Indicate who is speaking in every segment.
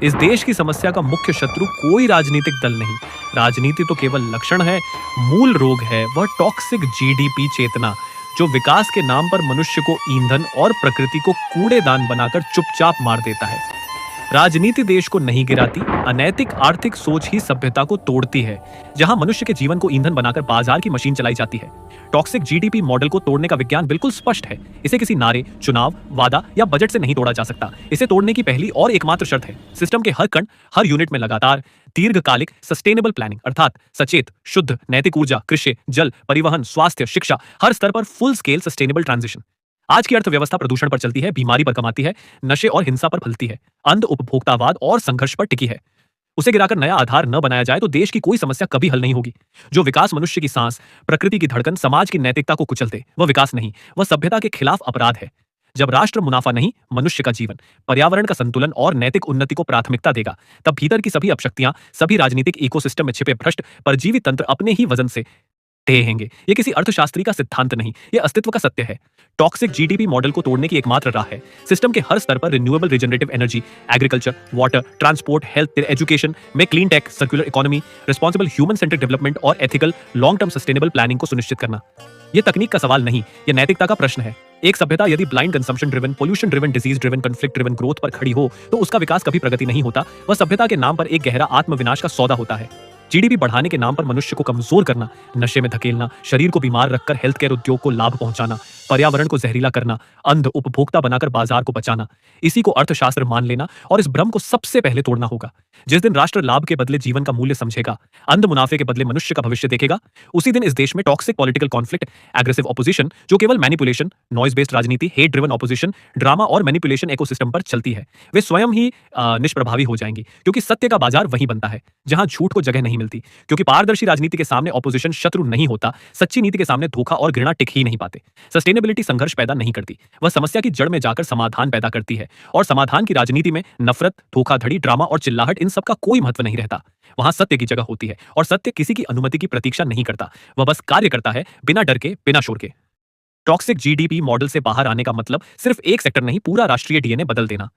Speaker 1: इस देश की समस्या का मुख्य शत्रु कोई राजनीतिक दल नहीं, राजनीति तो केवल लक्षण है। मूल रोग है वह टॉक्सिक जीडीपी चेतना, जो विकास के नाम पर मनुष्य को ईंधन और प्रकृति को कूड़ेदान बनाकर चुपचाप मार देता है। राजनीति देश को नहीं गिराती, अनैतिक आर्थिक सोच ही सभ्यता को तोड़ती है। जहां मनुष्य के जीवन को ईंधन बनाकर बाजार की मशीन चलाई जाती है। टॉक्सिक जीडीपी मॉडल को तोड़ने का विज्ञान बिल्कुल स्पष्ट है। इसे किसी नारे, चुनाव, वादा या बजट से नहीं तोड़ा जा सकता। इसे तोड़ने की पहली और एकमात्र शर्त है सिस्टम के हर कण, हर यूनिट में लगातार दीर्घकालिक सस्टेनेबल प्लानिंग, अर्थात सचेत, शुद्ध, नैतिक ऊर्जा, कृषि, जल, परिवहन, स्वास्थ्य, शिक्षा, हर स्तर पर फुल स्केल सस्टेनेबल ट्रांजिशन। आज की अर्थव्यवस्था प्रदूषण पर चलती है, बीमारी पर कमाती है, नशे और हिंसा पर फलती है, अंध उपभोक्तावाद और संघर्ष पर टिकी है। उसे गिराकर नया आधार न बनाया जाए तो देश की कोई समस्या कभी हल नहीं होगी। जो विकास मनुष्य की सांस, प्रकृति की धड़कन, समाज की नैतिकता को कुचल दे, वह विकास नहीं, वह सभ्यता के खिलाफ अपराध है। जब राष्ट्र मुनाफा नहीं, मनुष्य का जीवन, पर्यावरण का संतुलन और नैतिक उन्नति को प्राथमिकता देगा, तब भीतर की सभी अपशक्तियां, सभी राजनीतिक इकोसिस्टम में छिपे भ्रष्ट परजीवी तंत्र अपने ही वजन से ढहेंगे। ये किसी अर्थशास्त्री का सिद्धांत नहीं, ये अस्तित्व का सत्य है। टॉक्सिक जीडीपी मॉडल को तोड़ने की एकमात्र राह है सिस्टम के हर स्तर पर renewable regenerative energy, agriculture, water, transport, health, education में clean tech, circular economy, responsible human centric development और ethical long term sustainable planning को सुनिश्चित करना। यह तकनीक का सवाल नहीं, यह नैतिकता का प्रश्न है। एक सभ्यता यदि blind consumption driven, pollution driven, disease driven, conflict driven growth पर खड़ी हो तो उसका विकास कभी प्रगति नहीं होता। वह सभ्यता के नाम पर एक गहरा आत्मविनाश का सौदा होता है। जीडीपी बढ़ाने के नाम पर मनुष्य को कमजोर करना, नशे में धकेलना, शरीर को बीमार रखकर हेल्थ केयर उद्योग को लाभ पहुंचाना, पर्यावरण को जहरीला करना, अंध उपभोक्ता बनाकर बाजार को बचाना, इसी को अर्थशास्त्र मान लेना और इस भ्रम को सबसे पहले तोड़ना होगा। जिस दिन राष्ट्र लाभ के बदले जीवन का मूल्य समझेगा, अंध मुनाफे के बदले मनुष्य का भविष्य देखेगा, उसी दिन इस देश में toxic political conflict, aggressive opposition, जो केवल मैनिपुलेशन, नॉइज बेस्ड राजनीति, हेट ड्रिवन ऑपोजिशन, ड्रामा और मैनिपुलेशन इकोसिस्टम पर चलती है, वे स्वयं ही निष्प्रभावी हो जाएंगी। क्योंकि सत्य का बाजार वहीं बनता है जहां झूठ को जगह नहीं मिलती। क्योंकि पारदर्शी राजनीति के सामने ऑपोजिशन शत्रु नहीं होता, सच्ची नीति के सामने धोखा और घृणा टिक ही नहीं पाते। सस्टेनेबिलिटी संघर्ष पैदा नहीं करती, वह समस्या की जड़ में जाकर समाधान पैदा करती है। और समाधान की राजनीति में नफरत, धोखाधड़ी, ड्रामा और चिल्लाहट, इन सब का कोई महत्व नहीं रहता। वहां सत्य की जगह होती है और सत्य किसी की अनुमति की प्रतीक्षा नहीं करता, वह बस कार्य करता है बिना डर के, बिना शोर के। टॉक्सिक जीडीपी मॉडल से बाहर आने का मतलब सिर्फ एक सेक्टर नहीं, पूरा राष्ट्रीय डीएनए बदल देना।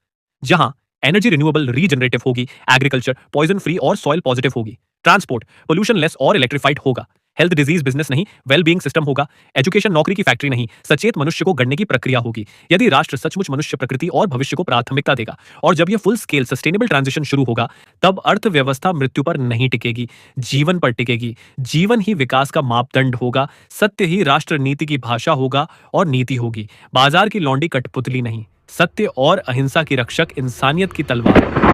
Speaker 1: जहां एनर्जी रिन्यूएबल रीजनरेटिव होगी, एग्रीकल्चर पॉइजन फ्री और सॉइल पॉजिटिव होगी, ट्रांसपोर्ट पोल्यूशन लेस और इलेक्ट्रिफाइड होगा, हेल्थ डिजीज बिजनेस नहीं, वेल बीइंग सिस्टम होगा, एजुकेशन नौकरी की फैक्ट्री नहीं, सचेत मनुष्य को गढ़ने की प्रक्रिया होगी। यदि राष्ट्र सचमुच मनुष्य, प्रकृति और भविष्य को प्राथमिकता देगा और जब यह फुल स्केल सस्टेनेबल ट्रांजिशन शुरू होगा, तब अर्थव्यवस्था मृत्यु पर नहीं टिकेगी, जीवन पर टिकेगी। जीवन ही विकास का मापदंड होगा, सत्य ही राष्ट्र नीति की भाषा होगा और नीति होगी बाजार की लौंडी कठपुतली नहीं, सत्य और अहिंसा की रक्षक, इंसानियत की तलवार।